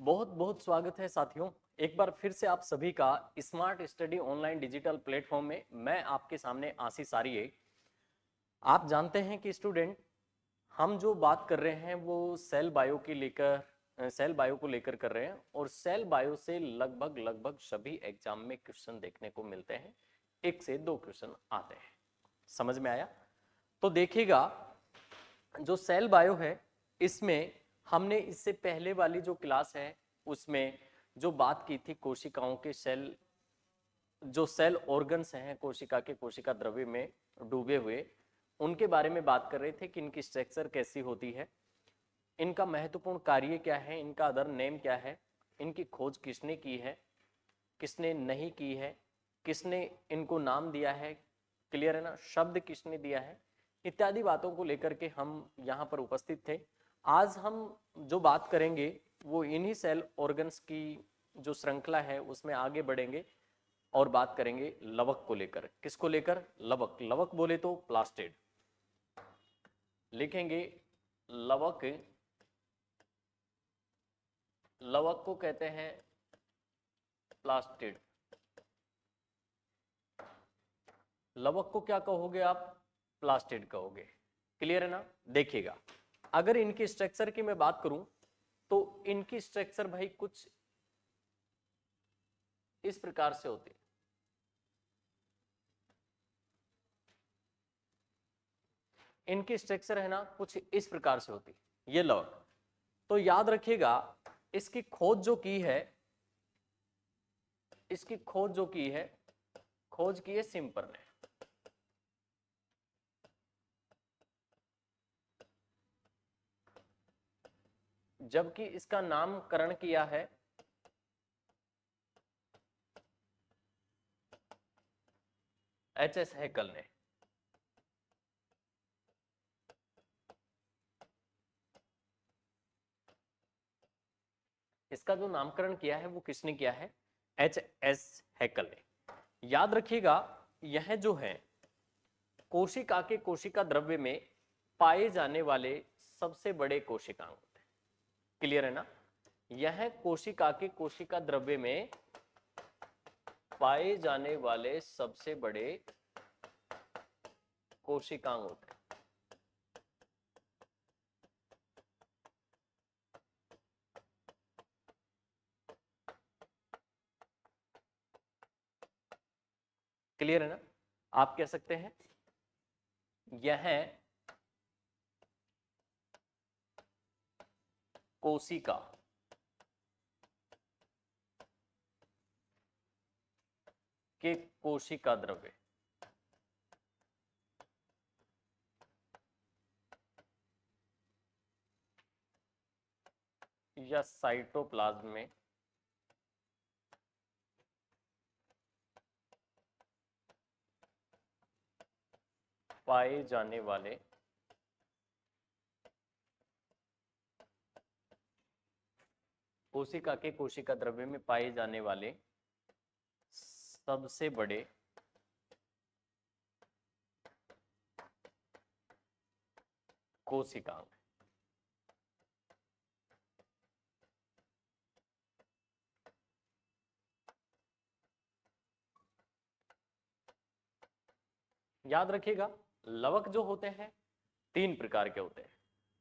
बहुत बहुत स्वागत है साथियों। एक बार फिर से आप सभी का smart study online digital platform में मैं आपके सामने आशीष आर्य। आप जानते हैं कि स्टूडेंट, हम जो बात कर रहे हैं वो सेल बायो को लेकर कर रहे हैं और सेल बायो से लगभग लगभग सभी एग्जाम में क्वेश्चन देखने को मिलते हैं। 1 से 2 क्वेश्चन आते हैं। समझ में आया? तो देखिएगा, जो सेल बायो है इसमें हमने इससे पहले वाली जो क्लास है उसमें जो बात की थी कोशिकाओं के सेल ऑर्गन्स हैं कोशिका के कोशिका द्रव्य में डूबे हुए, उनके बारे में बात कर रहे थे कि इनकी स्ट्रक्चर कैसी होती है, इनका महत्वपूर्ण कार्य क्या है, इनका अदर नेम क्या है, इनकी खोज किसने की है, किसने नहीं की है, किसने इनको नाम दिया है, क्लियर है ना, शब्द किसने दिया है, इत्यादि बातों को लेकर के हम यहाँ पर उपस्थित थे। आज हम जो बात करेंगे वो इन्हीं सेल ऑर्गन्स की जो श्रृंखला है उसमें आगे बढ़ेंगे और बात करेंगे लवक को लेकर। किसको लेकर? लवक। लवक बोले तो प्लास्टिड लिखेंगे। लवक, लवक को कहते हैं प्लास्टिड। लवक को क्या कहोगे आप? प्लास्टिड कहोगे। क्लियर है ना? देखिएगा, अगर इनकी स्ट्रक्चर की मैं बात करूं तो इनकी स्ट्रक्चर भाई कुछ इस प्रकार से होती है। इनकी स्ट्रक्चर है ना कुछ इस प्रकार से होती है, ये लवक। तो याद रखिएगा, इसकी खोज जो की है, इसकी खोज जो की है, खोज की है सिम्पर ने। जबकि इसका नामकरण किया है एच.एस. हैकल ने। इसका जो नामकरण किया है वो किसने किया है? एच.एस. हैकल ने। याद रखिएगा, यह जो है कोशिका के कोशिका द्रव्य में पाए जाने वाले सबसे बड़े कोशिकांग होते हैं। क्लियर है ना? यह कोशिका के कोशिका द्रव्य में पाए जाने वाले सबसे बड़े कोशिकांग होते हैं। क्लियर है ना? आप कह सकते हैं यह कोशिका के कोशिका द्रव्य या साइटोप्लाज्म में पाए जाने वाले कोशिका के कोशिका द्रव्य में पाए जाने वाले सबसे बड़े कोशिकांग। याद रखिएगा, लवक जो होते हैं 3 प्रकार के होते हैं,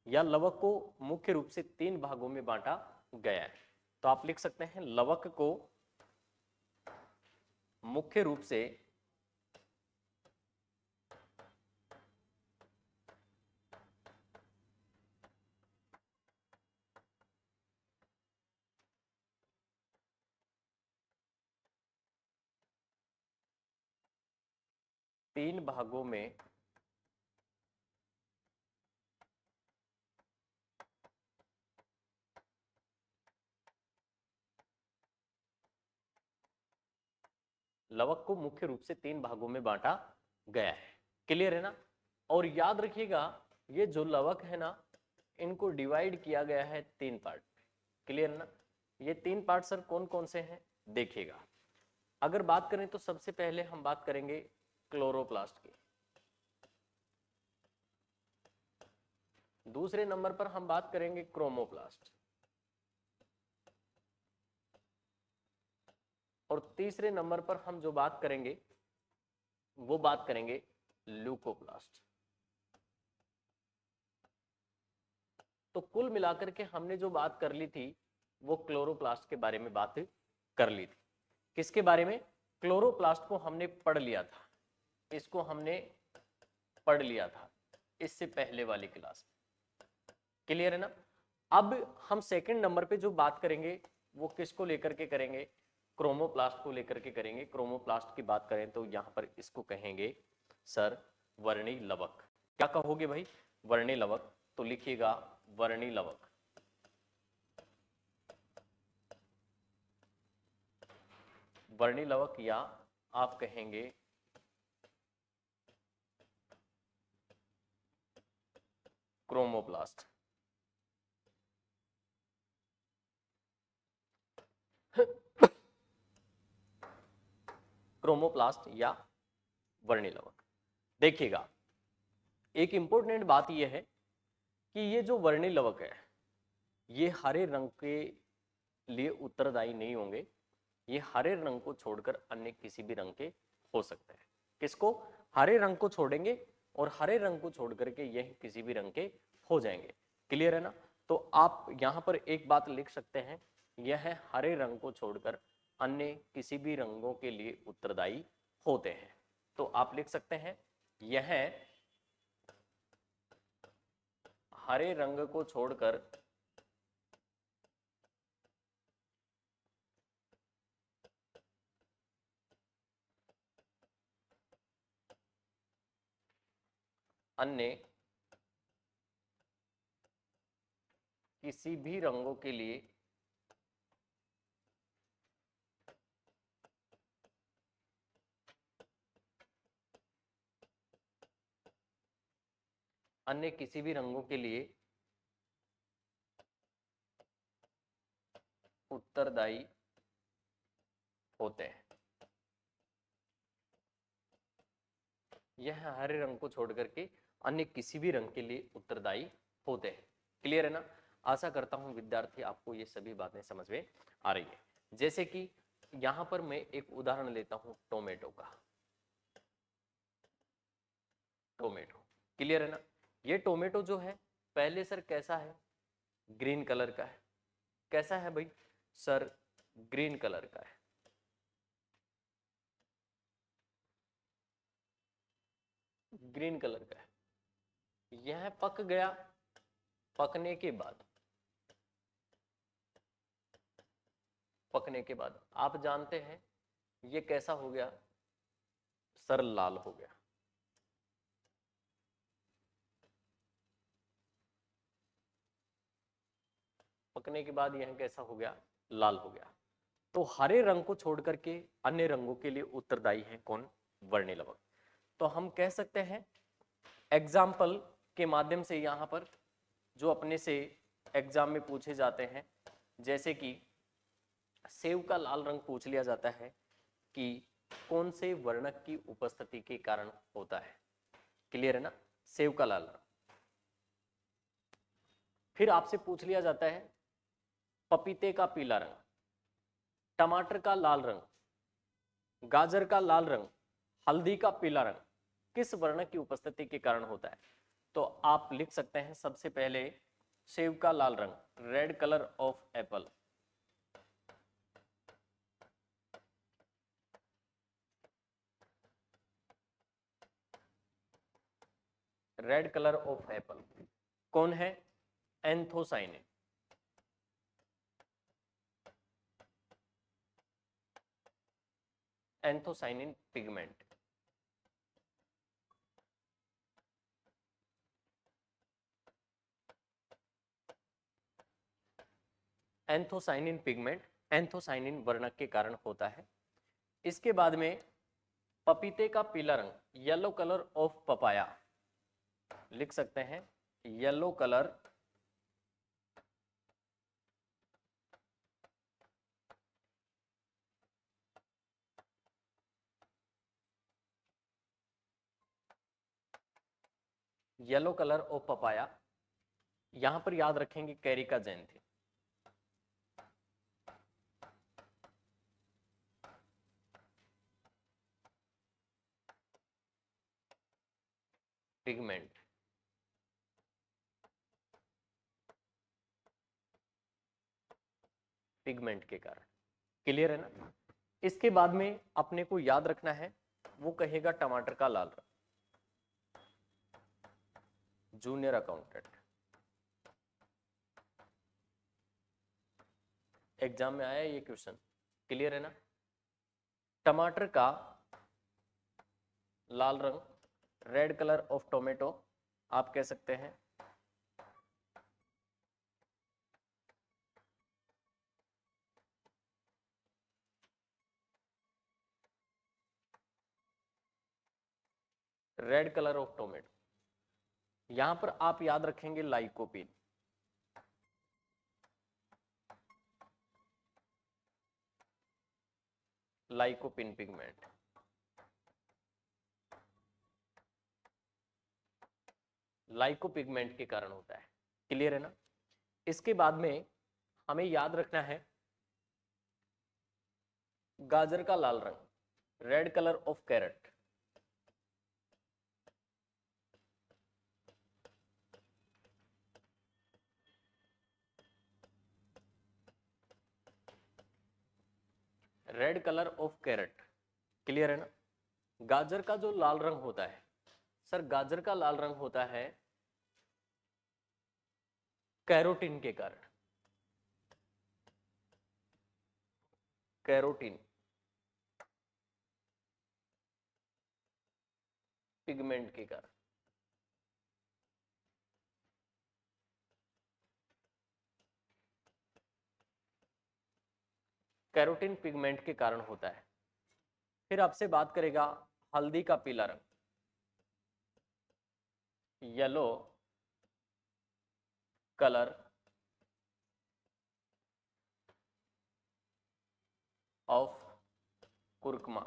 या लवक को मुख्य रूप से 3 भागों में बांटा गया है। तो आप लिख सकते हैं लवक को मुख्य रूप से 3 भागों में लवक को मुख्य रूप से 3 भागों में बांटा गया है। क्लियर है ना? और याद रखिएगा, ये जो लवक है ना, इनको डिवाइड किया गया है 3 पार्ट में। क्लियर है ना? ये 3 पार्ट सर कौन कौन से हैं? देखिएगा, अगर बात करें तो सबसे पहले हम बात करेंगे क्लोरोप्लास्ट की। दूसरे नंबर पर हम बात करेंगे क्रोमोप्लास्ट। और तीसरे नंबर पर हम जो बात करेंगे वो बात करेंगे ल्यूकोप्लास्ट। तो कुल मिलाकर के हमने जो बात कर ली थी वो क्लोरोप्लास्ट के बारे में बात कर ली थी। किसके बारे में? क्लोरोप्लास्ट को हमने पढ़ लिया था, इसको हमने पढ़ लिया था इससे पहले वाली क्लास में। क्लियर है ना? अब हम सेकंड नंबर पे जो बात करेंगे वो किसको लेकर के करेंगे? क्रोमोप्लास्ट को लेकर के करेंगे। क्रोमोप्लास्ट की बात करें तो यहां पर इसको कहेंगे सर वर्णी लवक। क्या कहोगे भाई? वर्णी लवक। तो लिखिएगा वर्णी लवक। वर्णी लवक या आप कहेंगे क्रोमोप्लास्ट। क्रोमोप्लास्ट या वर्णी लवक। देखिएगा एक इंपॉर्टेंट बात यह है कि ये जो वर्णी लवक है ये हरे रंग के लिए उत्तरदायी नहीं होंगे, ये हरे रंग को छोड़कर अन्य किसी भी रंग के हो सकते हैं। किसको? हरे रंग को छोड़ेंगे और हरे रंग को छोड़ करके यह किसी भी रंग के हो जाएंगे। क्लियर है ना? तो आप यहां पर एक बात लिख सकते हैं, यह हरे रंग को छोड़कर अन्य किसी भी रंगों के लिए उत्तरदायी होते हैं। तो आप लिख सकते हैं यह हरे रंग को छोड़कर अन्य किसी भी रंगों के लिए अन्य किसी भी रंगों के लिए उत्तरदायी होते हैं। यह हरे रंग को छोड़ करके अन्य किसी भी रंग के लिए उत्तरदायी होते हैं। क्लियर है ना? आशा करता हूं विद्यार्थी आपको ये सभी बातें समझ में आ रही है। जैसे कि यहां पर मैं एक उदाहरण लेता हूं टोमेटो का। टोमेटो, क्लियर है ना? ये टोमेटो जो है पहले सर कैसा है? ग्रीन कलर का है। कैसा है भाई? सर ग्रीन कलर का है। ग्रीन कलर का है। यह पक गया। पकने के बाद आप जानते हैं ये कैसा हो गया? सर लाल हो गया। पकने के बाद यह कैसा हो गया? लाल हो गया। तो हरे रंग को छोड़ करके अन्य रंगों के लिए उत्तरदायी है कौन? वर्णी लवक। तो हम कह सकते हैं एग्जाम्पल के माध्यम से यहां पर जो अपने से एग्जाम में पूछे जाते हैं, जैसे कि सेव का लाल रंग पूछ लिया जाता है कि कौन से वर्णक की उपस्थिति के कारण होता है। क्लियर है ना? सेव का लाल रंग। फिर आपसे पूछ लिया जाता है पपीते का पीला रंग, टमाटर का लाल रंग, गाजर का लाल रंग, हल्दी का पीला रंग किस वर्ण की उपस्थिति के कारण होता है? तो आप लिख सकते हैं सबसे पहले सेब का लाल रंग, red colour of Apple. Red colour of Apple कौन है? Anthocyanin. Anthocyanin pigment. Anthocyanin pigment anthocyanin वर्णक के कारण होता है। इसके बाद में पपीते का पीला रंग, येलो कलर ऑफ पपाया, लिख सकते हैं yellow colour yellow colour of papaya. यहां पर याद रखेंगे कैरिका जैंथी। पिगमेंट, पिगमेंट के कारण। क्लियर है ना? इसके बाद में अपने को याद रखना है, वो कहेगा टमाटर का लाल रंग। जूनियर अकाउंटेंट एग्जाम में आया ये क्वेश्चन। क्लियर है ना? टमाटर का लाल रंग, रेड कलर ऑफ टोमेटो आप कह सकते हैं। रेड कलर ऑफ टोमेटो, यहां पर आप याद रखेंगे लाइकोपीन। लाइकोपिन पिगमेंट, लाइकोपिगमेंट के कारण होता है। क्लियर है ना? इसके बाद में हमें याद रखना है गाजर का लाल रंग, red colour of carrot. Red colour of carrot. Clear है ना? गाजर का जो लाल रंग होता है सर, गाजर का लाल रंग होता है कैरोटीन के कारण। कैरोटीन पिगमेंट के कारण। कैरोटीन पिगमेंट के कारण होता है। फिर आपसे बात करेगा हल्दी का पीला रंग, येलो कलर ऑफ कुर्कुमा।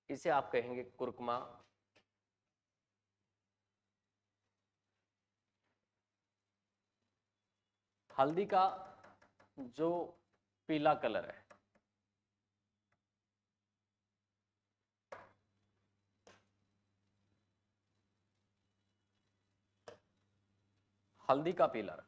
इसे आप कहेंगे कुर्कुमा। हल्दी का जो पीला कलर है, हल्दी का पीला रंग,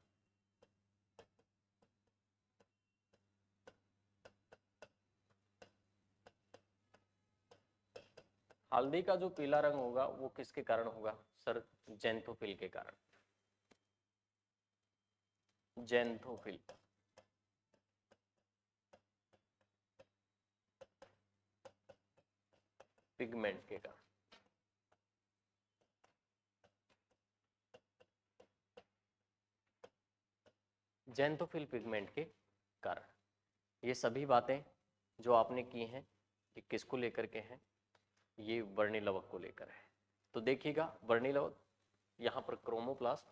हल्दी का जो पीला रंग होगा वो किसके कारण होगा सर? जेंथोफिल के कारण। जेंथोफिल, पिगमेंट के कारण। जेंथोफिल पिगमेंट के कारण। ये सभी बातें जो आपने की हैं ये किसको लेकर के हैं? ये वर्णी लवक को लेकर है। तो देखिएगा वर्णी लवक, यहाँ पर क्रोमोप्लास्ट,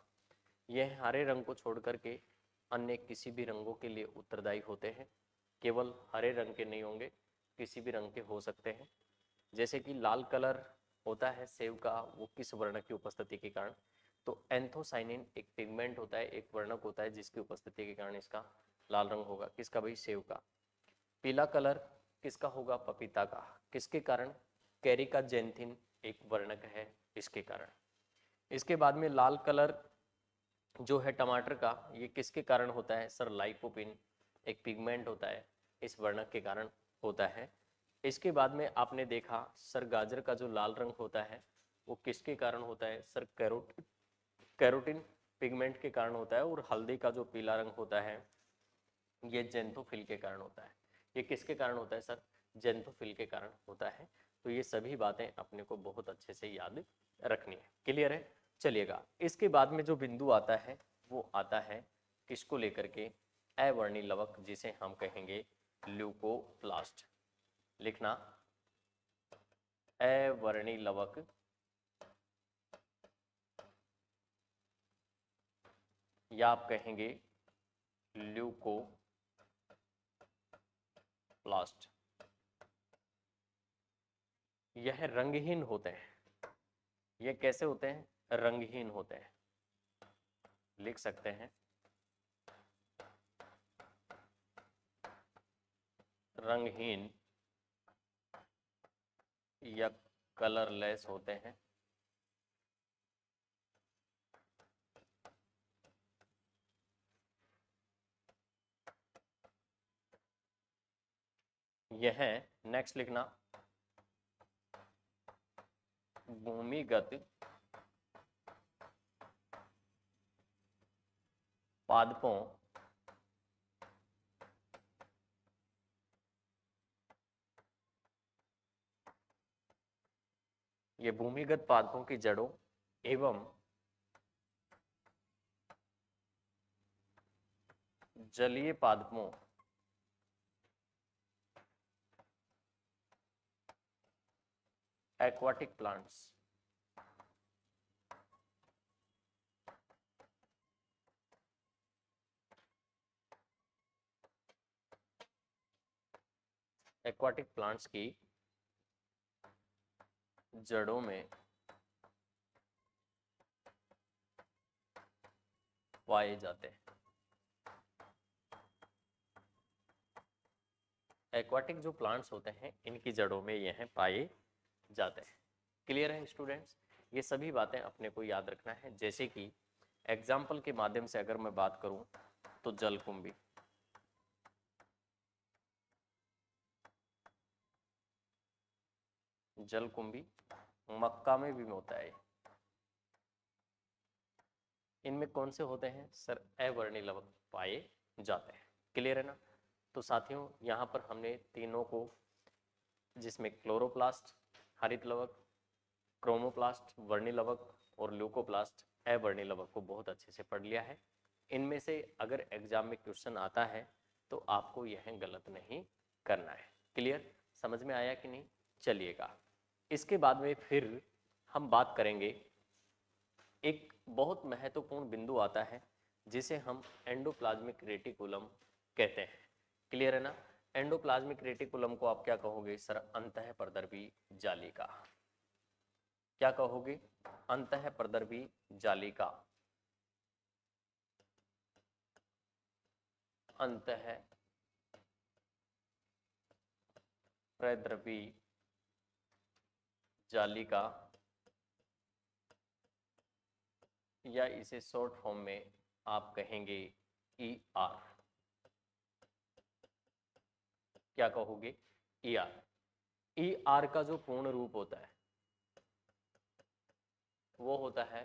यह हरे रंग को छोड़ करके अन्य किसी भी रंगों के लिए उत्तरदायी होते हैं। केवल हरे रंग के नहीं होंगे, किसी भी रंग के हो सकते हैं। जैसे कि लाल कलर होता है सेव का, वो किस वर्ण की उपस्थिति के कारण? तो एंथोसाइनिन एक पिगमेंट होता है, एक वर्णक होता है जिसकी उपस्थिति के कारण इसका लाल रंग होगा। किसका भाई? सेव का। पीला कलर किसका होगा? पपीता का। किसके कारण? कैरी का जेंथिन एक वर्णक है, इसके कारण। इसके बाद में लाल कलर जो है टमाटर का, ये किसके कारण होता है सर? लाइकोपिन एक पिगमेंट होता है, इस वर्णक के कारण होता है। इसके बाद में आपने देखा सर गाजर का जो लाल रंग होता है वो किसके कारण होता है सर? कैरोटीन पिगमेंट के कारण होता है। और हल्दी का जो पीला रंग होता है ये जेंथोफिल के कारण होता है। ये किसके कारण होता है सर? जेंथोफिल के कारण होता है। तो ये सभी बातें अपने को बहुत अच्छे से याद रखनी है। क्लियर है? चलिएगा इसके बाद में जो बिंदु आता है वो आता है किसको लेकर के? अवर्णी लवक, जिसे हम कहेंगे ल्यूकोप्लास्ट। लिखना अवर्णी लवक या आप कहेंगे ल्यूकोप्लास्ट। यह रंगहीन होते हैं। ये कैसे होते हैं? रंगहीन होते हैं। लिख सकते हैं रंगहीन या कलरलेस होते हैं। यह नेक्स्ट लिखना, भूमिगत पादपों ये भूमिगत पादपों की जड़ों एवं जलीय पादपों एक्वाटिक प्लांट्स एक्वाटिक प्लांट्स की जड़ों में पाए जाते हैं। एक्वाटिक जो प्लांट्स होते हैं इनकी जड़ों में यह पाए जाते हैं। क्लियर है स्टूडेंट्स? ये सभी बातें अपने को याद रखना है। जैसे कि एग्जाम्पल के माध्यम से अगर मैं बात करूं तो जलकुंभी, जलकुंभी मक्का में भी होता है। इनमें कौन से होते हैं सर? अवर्णी लवक पाए जाते हैं। क्लियर है ना? तो साथियों यहाँ पर हमने तीनों को, जिसमें क्लोरोप्लास्ट हरित लवक, क्रोमोप्लास्ट वर्णी लवक और ल्यूकोप्लास्ट अवर्णी लवक को बहुत अच्छे से पढ़ लिया है। इनमें से अगर एग्जाम में क्वेश्चन आता है तो आपको यह गलत नहीं करना है। क्लियर? समझ में आया कि नहीं? चलिएगा, इसके बाद में फिर हम बात करेंगे, एक बहुत महत्वपूर्ण बिंदु आता है जिसे हम एंडोप्लाज्मिक रेटिकुलम कहते हैं। क्लियर है ना? एंडोप्लाज्मिक रेटिकुलम को आप क्या कहोगे सर? अंतःप्रदर्भी जालिका। क्या कहोगे? अंतःप्रदर्भी जालिका। अंतःप्रदर्भी जालिका, या इसे शॉर्ट फॉर्म में आप कहेंगे ER। क्या कहोगे? ER। ER का जो पूर्ण रूप होता है वो होता है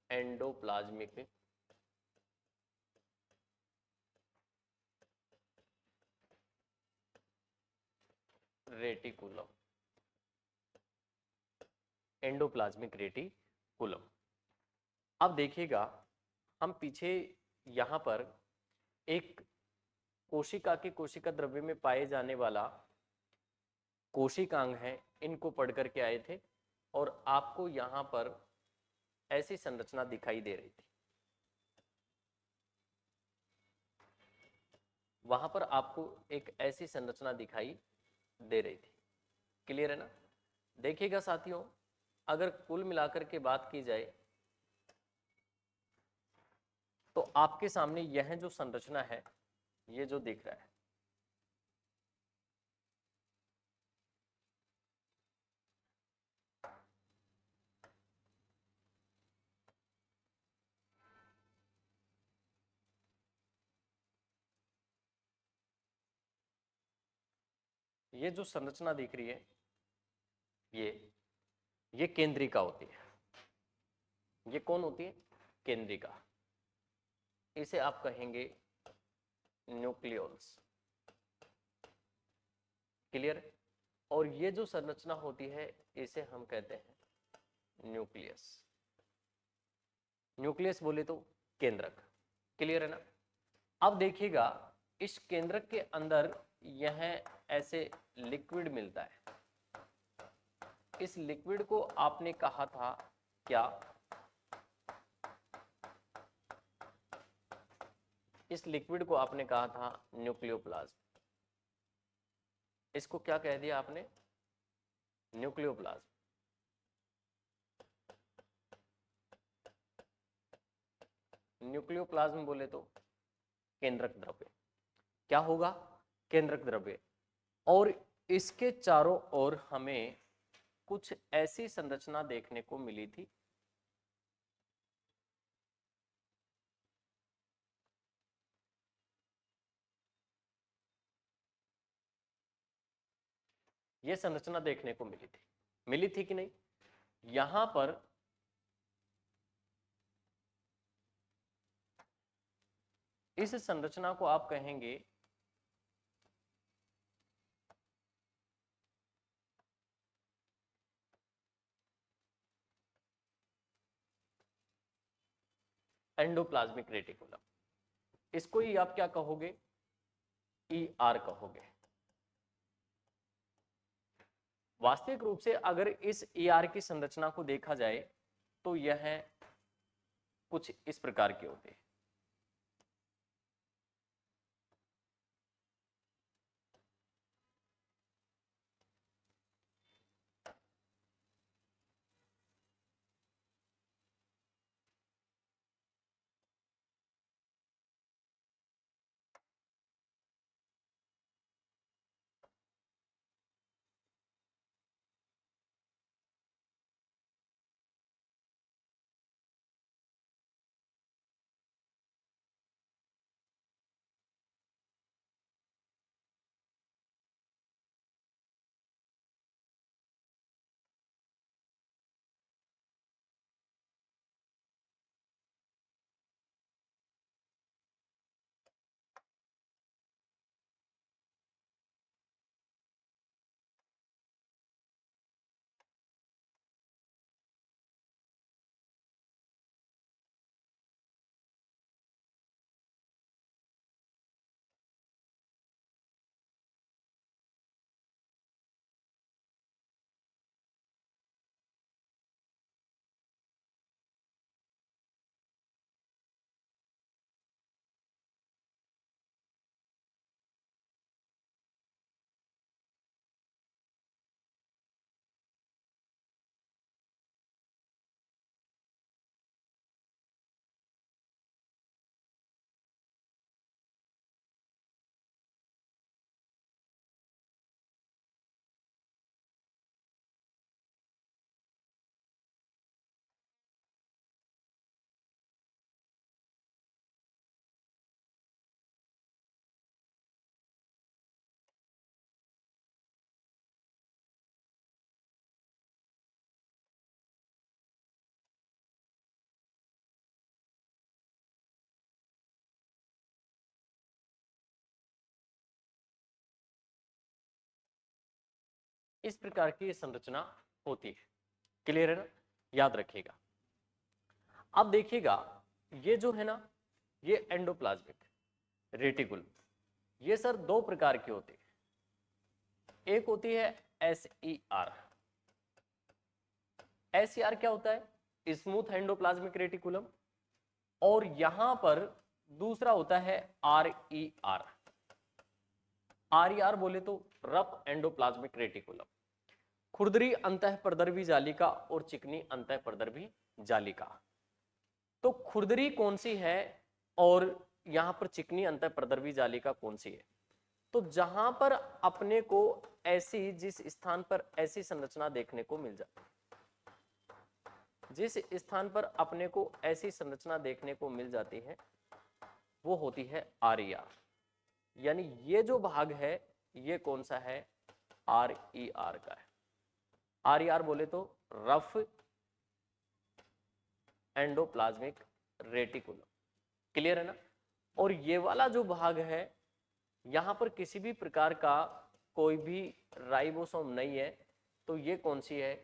एंडोप्लाज्मिक रेटिकुलम। Endoplasmic reticulum. अब देखिएगा, हम पीछे यहां पर एक कोशिका के कोशिका द्रव्य में पाए जाने वाला कोशिकांग है, इनको पढ़ करके आए थे और आपको यहां पर ऐसी संरचना दिखाई दे रही थी। वहां पर आपको एक ऐसी संरचना दिखाई दे रही थी। क्लियर है ना? देखिएगा साथियों, अगर कुल मिलाकर के बात की जाए तो आपके सामने यह जो संरचना है, ये जो दिख रहा है, ये जो संरचना दिख रही है, ये केंद्रिका होती है। ये कौन होती है? केंद्रिका। इसे आप कहेंगे न्यूक्लियोल्स। क्लियर? और ये जो संरचना होती है इसे हम कहते हैं न्यूक्लियस। न्यूक्लियस बोले तो केंद्रक। क्लियर है ना? अब देखिएगा, इस केंद्रक के अंदर यह ऐसे लिक्विड मिलता है। इस लिक्विड को आपने कहा था क्या? इस लिक्विड को आपने कहा था न्यूक्लियोप्लाज्म। इसको क्या कह दिया आपने? न्यूक्लियोप्लाज्म। न्यूक्लियोप्लाज्म बोले तो केंद्रक द्रव्य। क्या होगा? केंद्रक द्रव्य। और इसके चारों ओर हमें कुछ ऐसी संरचना देखने को मिली थी ये संरचना देखने को मिली थी कि नहीं। यहां पर इस संरचना को आप कहेंगे एंडोप्लाज्मिक रेटिकुलम। इसको ही आप क्या कहोगे, ER कहोगे। वास्तविक रूप से अगर इस ER की संरचना को देखा जाए तो यह कुछ इस प्रकार की होती है। इस प्रकार की संरचना होती है। क्लियर है ना, याद रखिएगा। अब देखिएगा ये जो है ना, ये एंडोप्लाज्मिक रेटिकुलम, ये सर दो प्रकार की होती है। एक होती है SER। SER क्या होता है, स्मूथ एंडोप्लाज्मिक रेटिकुलम। और यहां पर दूसरा होता है RER। RER बोले तो रफ एंडोप्लाज्मिक रेटिकुलम, खुरदरी अंतःप्रदर्भी जालिका और चिकनी अंतःप्रदर्भी जालिका। तो खुरदरी कौन सी है और यहां पर चिकनी अंतःप्रदर्भी जालिका कौन सी है। तो जहां पर अपने को ऐसी, जिस स्थान पर ऐसी संरचना देखने को मिल जाती है, जिस स्थान पर अपने को ऐसी संरचना देखने को मिल जाती है वो होती है RER। यानी ये जो भाग है ये कौन सा है, RER का है। RER बोले तो रफ एंडोप्लाज्मिक रेटिकुलम। क्लियर है ना। और ये वाला जो भाग है यहां पर किसी भी प्रकार का कोई भी राइबोसोम नहीं है, तो ये कौन सी है,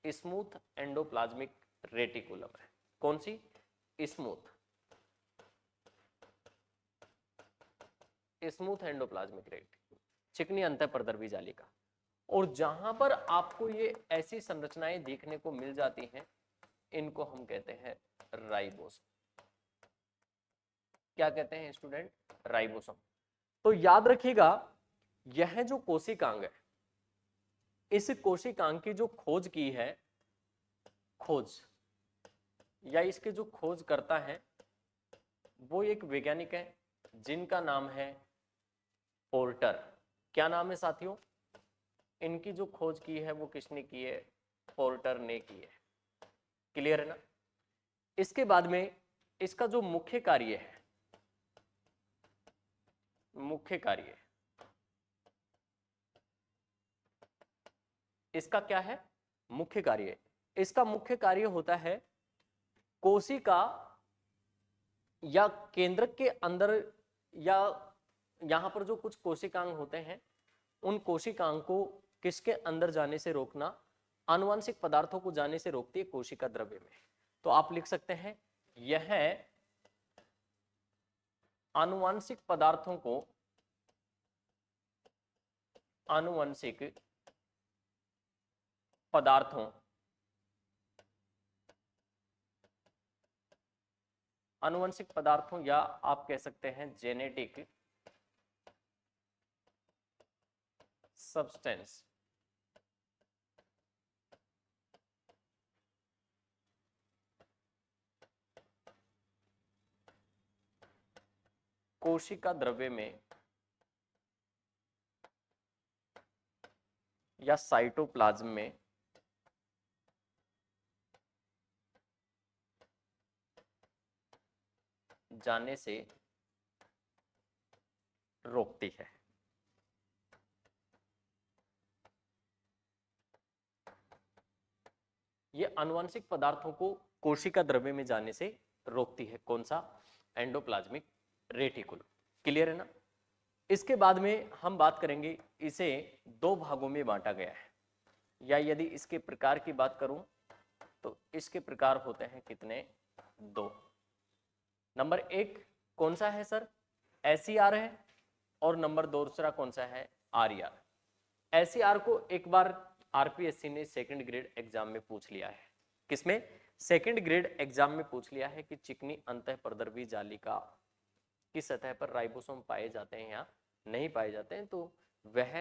स्मूथ एंडोप्लाज्मिक रेटिकुलम है। कौन सी, स्मूथ एंडोप्लाज्मिक रेटिकुलम, चिकनी अंतःप्रदर्भी जालिका। और जहां पर आपको ये ऐसी संरचनाएं देखने को मिल जाती हैं इनको हम कहते हैं राइबोसोम। क्या कहते हैं स्टूडेंट, राइबोसोम। तो याद रखिएगा यह जो कोशिकांग है, इस कोशिकांग की जो खोज की है, खोज या इसके जो खोज करता है वो एक वैज्ञानिक है जिनका नाम है पोर्टर। क्या नाम है साथियों, इनकी जो खोज की है वो किसने की है? पोर्टर ने की है। क्लियर है ना? इसके बाद में इसका जो मुख्य कार्य है, मुख्य कार्य इसका क्या है? मुख्य कार्य, इसका मुख्य कार्य होता है कोशिका या केंद्र के अंदर, या यहां पर जो कुछ कोशिकांग होते हैं उन कोशिकांग को किसके अंदर जाने से रोकना? आनुवंशिक पदार्थों को जाने से रोकती है कोशिका द्रव्य में। तो आप लिख सकते हैं यह आनुवंशिक पदार्थों को, आनुवंशिक पदार्थों, आनुवंशिक पदार्थों या आप कह सकते हैं जेनेटिक सब्सटेंस, कोशिका द्रव्य में या साइटोप्लाज्म में जाने से रोकती है। ये आनुवंशिक पदार्थों को कोशिका द्रव्य में जाने से रोकती है। कौन सा? Endoplasmic reticulum. क्लियर है ना? इसके बाद में हम बात करेंगे, इसे दो भागों में बांटा गया है, या यदि इसके प्रकार की बात करूं तो इसके प्रकार होते हैं कितने? दो। नंबर एक कौन सा है सर? SER है, और नंबर दूसरा कौन सा है? RER। SER को एक बार RPSC ने सेकंड ग्रेड एग्जाम में पूछ लिया है। किसमें? सेकंड ग्रेड एग्जाम में पूछ लिया है कि चिकनी अंतःपरद्रवी जालिका की सतह पर राइबोसोम पाए जाते हैं या नहीं पाए जाते हैं। तो वह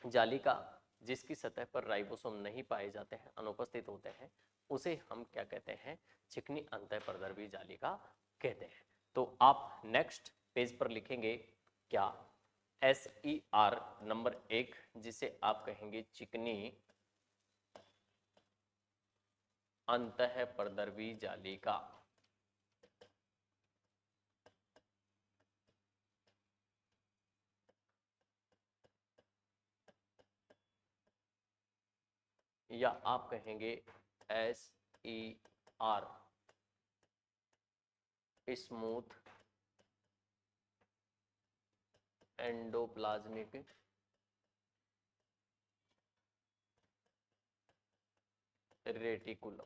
जालिका जिसकी सतह पर राइबोसोम नहीं पाए जाते हैं, अनुपस्थित होते हैं, उसे हम क्या कहते हैं? चिकनी अंतःपरद्रवी जालिका कहते हैं। तो आप नेक्स्ट पेज पर लिखेंगे क्या? SER नंबर एक, जिसे आप कहेंगे चिकनी अंतःपरद्रवी जालिका। या आप कहेंगे SER smooth endoplasmic reticulum.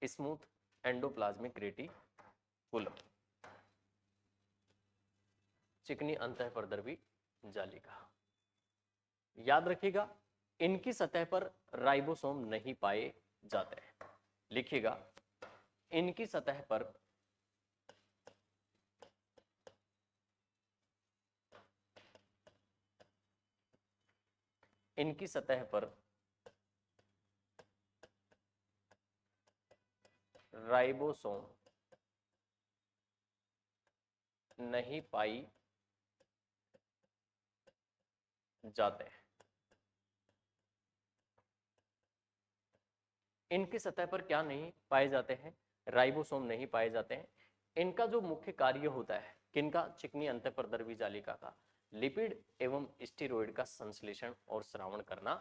Smooth endoplasmic reticulum, चिकनी अंतःपरद्रवी जालिका। याद रखिएगा, इनकी सतह पर राइबोसोम नहीं पाए जाते हैं। लिखिएगा, इनकी सतह पर इनकी सतह पर राइबोसोम नहीं पाई जाते हैं। इनकी सतह पर क्या नहीं पाए जाते हैं? राइबोसोम नहीं पाए जाते हैं। इनका जो मुख्य कार्य होता है किनका? चिकनी अंतःपरद्रवी जालिका का लिपिड एवं स्टेरॉयड का संश्लेषण और श्रावण करना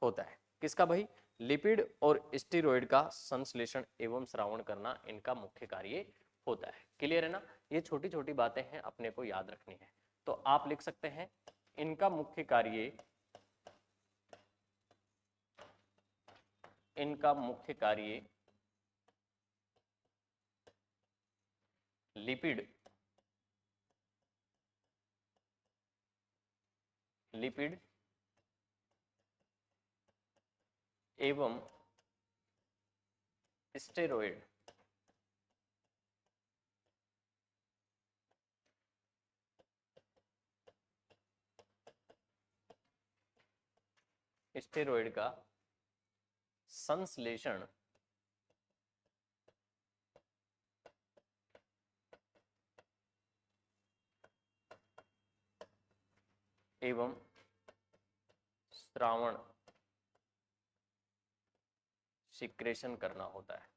होता है। किसका भाई? लिपिड और स्टेरॉयड का संश्लेषण एवं श्रावण करना इनका मुख्य कार्य होता है। क्लियर है ना? ये छोटी छोटी बातें हैं, अपने को याद रखनी है। तो आप लिख सकते हैं इनका मुख्य कार्य, इनका मुख्य कार्य लिपिड लिपिड एवं स्टेरॉयड स्टेरॉयड का संश्लेषण एवं श्रावण सिक्रेशन करना होता है।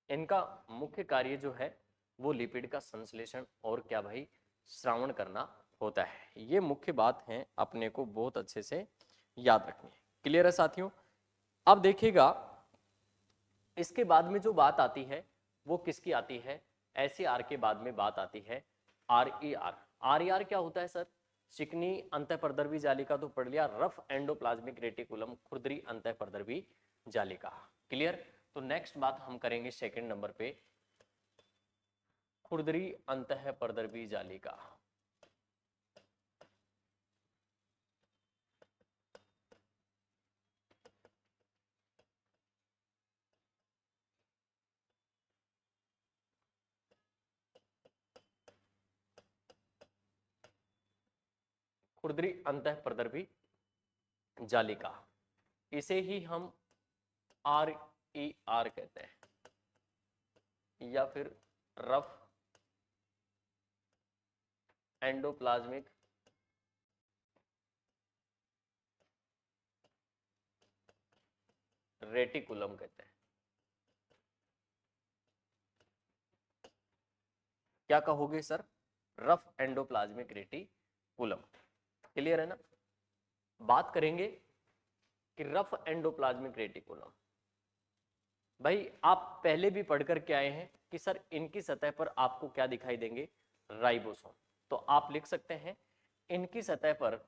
इनका मुख्य कार्य जो है वो लिपिड का संश्लेषण और क्या भाई, श्रावण करना होता है। ये मुख्य बात है, अपने को बहुत अच्छे से याद रखनी है। क्लियर है साथियों? अब देखिएगा इसके बाद में जो बात आती है वो किसकी आती है, ऐसे आर के बाद में बात आती है R E R. R E R क्या होता है सर? चिकनी अंतःपर्दर्वी जालिका तो पढ़ लिया, रफ एंडोप्लाज्मिक रेटिकुलम खुरदरी अंतःपर्दर्वी जालिका। क्लियर? तो नेक्स्ट बात हम करेंगे सेकंड नंबर पे, खुरदरी अंतःपर्दर्वी जालिका। खुरदरी अंतःपर्दर्वी जालिका, इसे ही हम आर ई आर कहते हैं या फिर रफ एंडोप्लाज्मिक रेटिकुलम कहते हैं। क्या कहोगे sir? Rough endoplasmic reticulum. Clear है ना? बात करेंगे कि रफ एंडोप्लाज्मिक रेटिकुलम, भाई आप पहले भी पढ़कर के आए हैं कि सर इनकी सतह पर आपको क्या दिखाई देंगे, राइबोसोम। तो आप लिख सकते हैं इनकी सतह पर,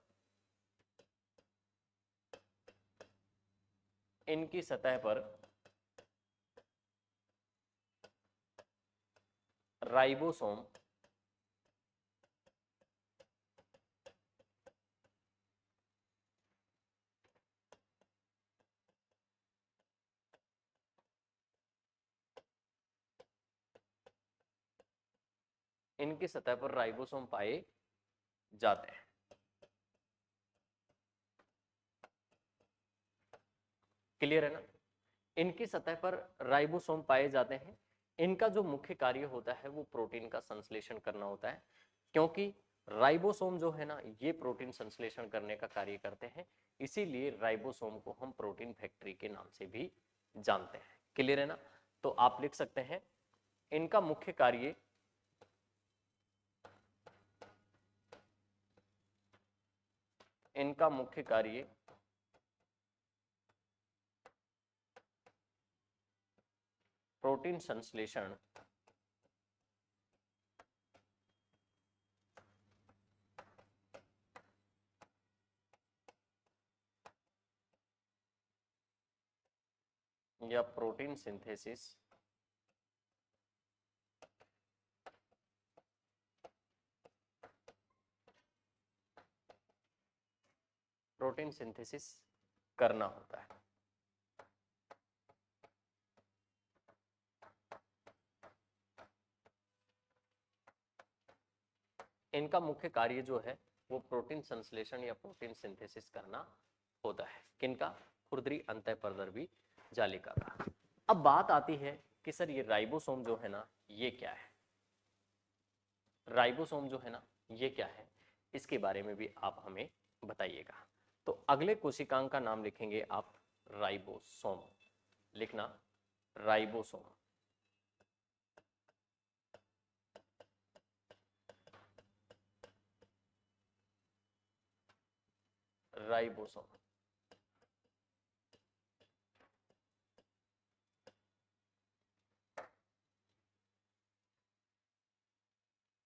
इनकी सतह पर राइबोसोम इनकी सतह पर राइबोसोम पाए जाते हैं। क्लियर है ना? इनकी सतह पर राइबोसोम पाए जाते हैं। इनका जो मुख्य कार्य होता है वो प्रोटीन का संश्लेषण करना होता है, क्योंकि राइबोसोम जो है ना ये प्रोटीन संश्लेषण करने का कार्य करते हैं, इसीलिए राइबोसोम को हम प्रोटीन फैक्ट्री के नाम से भी जानते हैं। क्लियर है ना? तो आप लिख सकते हैं इनका मुख्य कार्य इनका मुख्य कार्य प्रोटीन संश्लेषण या प्रोटीन सिंथेसिस करना होता है। इनका मुख्य कार्य जो है वो प्रोटीन संश्लेषण या प्रोटीन सिंथेसिस करना होता है। किनका? खुरदरी अंतःपर्दर्वी जालिका का। अब बात आती है कि सर ये राइबोसोम जो है ना ये क्या है, राइबोसोम जो है ना ये क्या है, इसके बारे में भी आप हमें बताइएगा। तो अगले कोशिकांग का नाम लिखेंगे आप राइबोसोम, लिखना राइबोसोम। राइबोसोम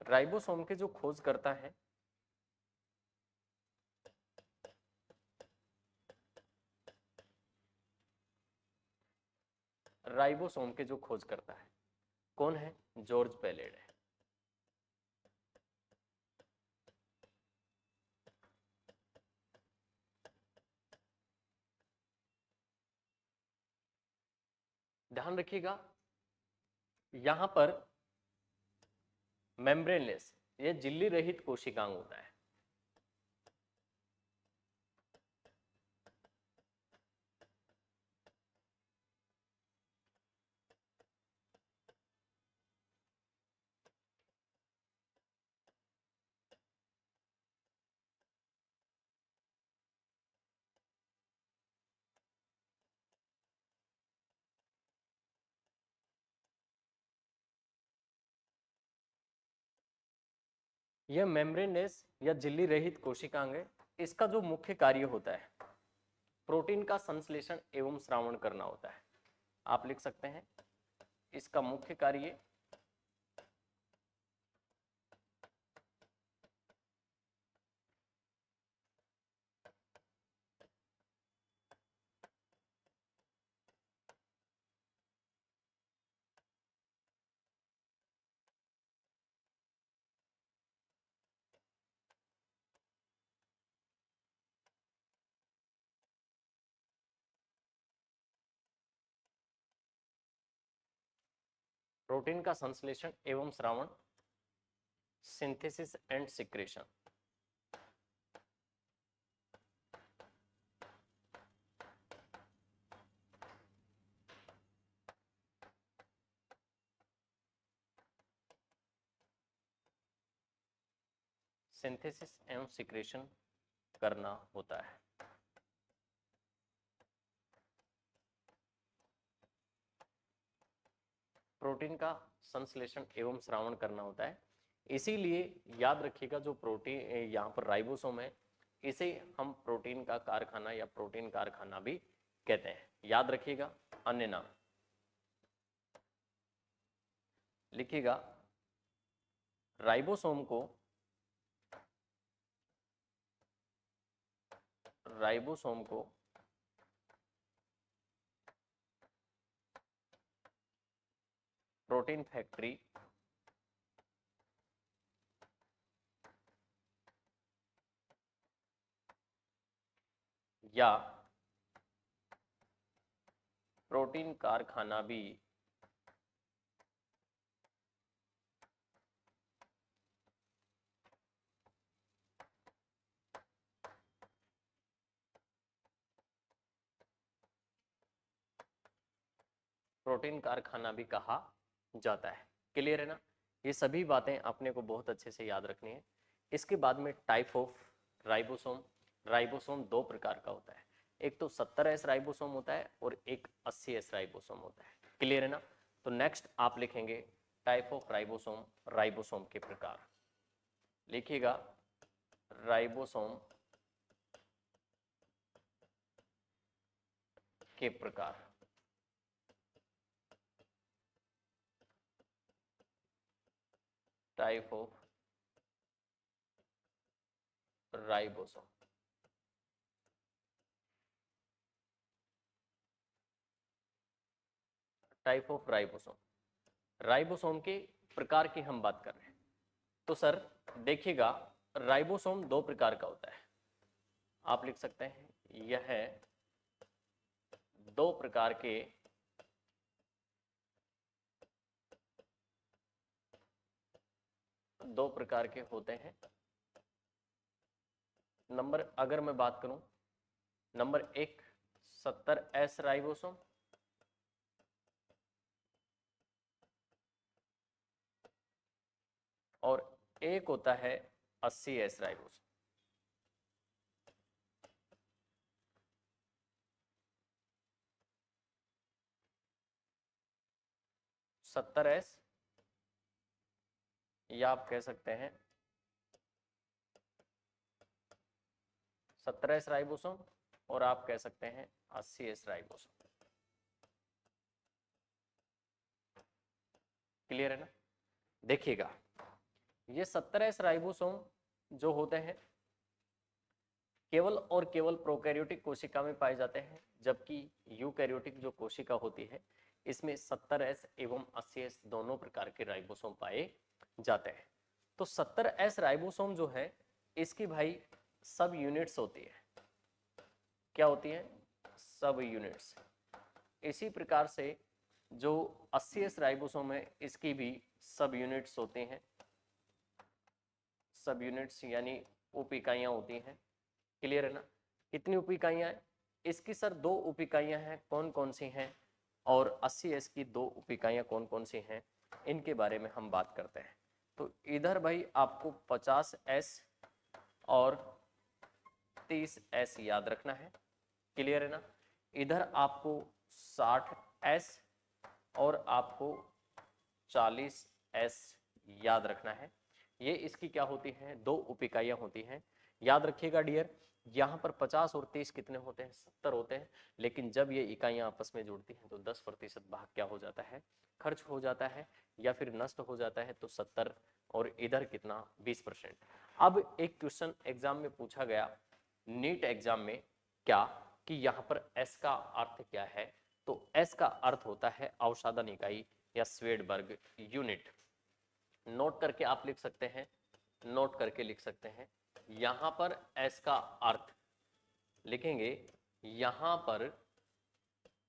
राइबोसोम के जो खोज करता है राइबोसोम के जो खोज करता है कौन है? जॉर्ज पेलेड है। ध्यान रखिएगा यहां पर मेम्ब्रेनलेस, ये झिल्ली रहित कोशिकांग होता है। यह मेम्ब्रेनलेस या झिल्ली रहित कोशिकांग है। इसका जो मुख्य कार्य होता है प्रोटीन का संश्लेषण एवं श्रावण करना होता है। आप लिख सकते हैं इसका मुख्य कार्य प्रोटीन का संश्लेषण एवं Shravan, synthesis and secretion. Synthesis एवं सिक्रेशन करना होता है। प्रोटीन का संश्लेषण एवं श्रावण करना होता है। इसीलिए याद रखिएगा जो प्रोटीन यहाँ पर राइबोसोम है इसे हम प्रोटीन का कारखाना या प्रोटीन कारखाना भी कहते हैं। याद रखिएगा अन्य नाम लिखिएगा। राइबोसोम को प्रोटीन फैक्ट्री या प्रोटीन कारखाना भी कहा जाता है। क्लियर है ना? ये सभी बातें अपने को बहुत अच्छे से याद रखनी है। इसके बाद में टाइप ऑफ राइबोसोम। राइबोसोम दो प्रकार का होता है, एक तो 70S राइबोसोम होता है और एक 80S राइबोसोम होता है। क्लियर है ना? तो नेक्स्ट आप लिखेंगे टाइप ऑफ राइबोसोम, राइबोसोम के प्रकार लिखिएगा। राइबोसोम के प्रकार, type of ribosome. Type of ribosome, ribosome के प्रकार की हम बात कर रहे हैं। तो सर देखिएगा राइबोसोम दो प्रकार का होता है। आप लिख सकते हैं यह दो प्रकार के होते हैं। नंबर अगर मैं बात करूं, नंबर 1 70S राइबोसोम और एक होता है 80S राइबोसोम। 70S या आप कह सकते हैं 70S राइबोसोम और आप कह सकते हैं 80S राइबोसोम। क्लियर है ना? देखिएगा ये 70S राइबोसोम जो होते हैं केवल और केवल प्रोकैरियोटिक कोशिका में पाए जाते हैं, जबकि यूकैरियोटिक जो कोशिका होती है इसमें 70S एवं 80S दोनों प्रकार के राइबोसोम पाए जाते हैं। तो 70S राइबोसोम जो है इसकी भाई सब यूनिट्स होती है। क्या होती है? सब यूनिट्स। इसी प्रकार से जो 80S राइबोसोम है इसकी भी सब यूनिट्स होती हैं। सब यूनिट्स यानी उप इकाइयां होती हैं। क्लियर है ना? कितनी उप इकाइयां हैं इसकी? सर दो उप इकाइयां हैं। कौन कौन सी हैं? और 80S की दो उप इकाइयां कौन कौन सी हैं इनके बारे में हम बात करते हैं। तो इधर भाई आपको 50S और 30S याद रखना है। क्लियर है ना? इधर आपको 60S और आपको 40S याद रखना है। ये इसकी क्या होती हैं, 2 उप इकाइयां होती हैं। याद रखिएगा डियर, यहाँ पर 50 और 30 कितने होते हैं, 70 होते हैं। लेकिन जब ये इकाइयां आपस में जुड़ती हैं तो 10% भाग क्या हो जाता है, खर्च हो जाता है या फिर नष्ट हो जाता है। तो 70 और इधर कितना, 20%। अब एक क्वेश्चन एग्जाम में पूछा गया, नीट एग्जाम में, क्या कि यहाँ पर एस का अर्थ क्या है। तो एस का अर्थ होता है अवसादन इकाई या स्वेडबर्ग यूनिट। नोट करके आप लिख सकते हैं, नोट करके लिख सकते हैं। यहां पर एस का अर्थ लिखेंगे, यहां पर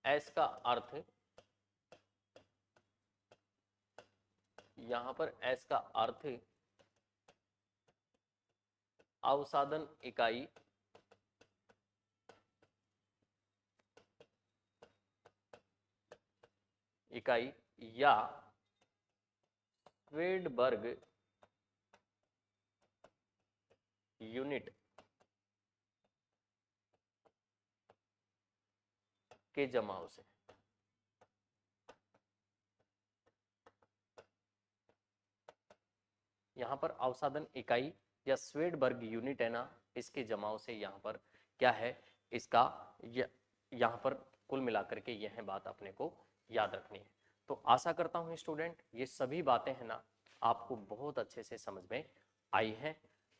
एस का अर्थ, यहां पर एस का अर्थ अवसादन इकाई या स्वेडबर्ग यूनिट के जमाव से। यहां पर अवसादन इकाई या स्वेडबर्ग यूनिट है ना, इसके जमाव से यहां पर क्या है, इसका यहां पर कुल मिलाकर के यह बात अपने को याद रखनी है। तो आशा करता हूं स्टूडेंट ये सभी बातें हैं ना आपको बहुत अच्छे से समझ में आई हैं।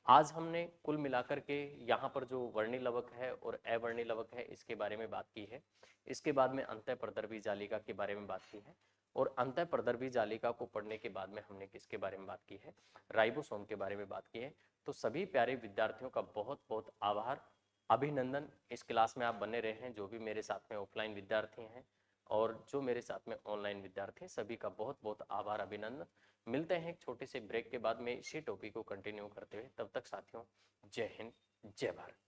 आज हमने कुल मिलाकर के यहाँ पर जो वर्णी लवक है और अवर्णी लवक है इसके बारे में बात की है। इसके बाद में अंतः प्रदर्भी जालिका के बारे में बात की है, और अंतः प्रदर्भी जालिका को पढ़ने के बाद में हमने किसके बारे में बात की है, राइबोसोम के बारे में बात की है। तो सभी प्यारे विद्यार्थियों का बहुत बहुत आभार, अभिनंदन। इस क्लास में आप बने रहे हैं, जो भी मेरे साथ में ऑफलाइन विद्यार्थी हैं और जो मेरे साथ में ऑनलाइन विद्यार्थी हैं, सभी का बहुत बहुत आभार, अभिनंदन। मिलते हैं एक छोटे से ब्रेक के बाद में इसी टॉपिक को कंटिन्यू करते हुए। तब तक साथियों, जय हिंद, जय भारत।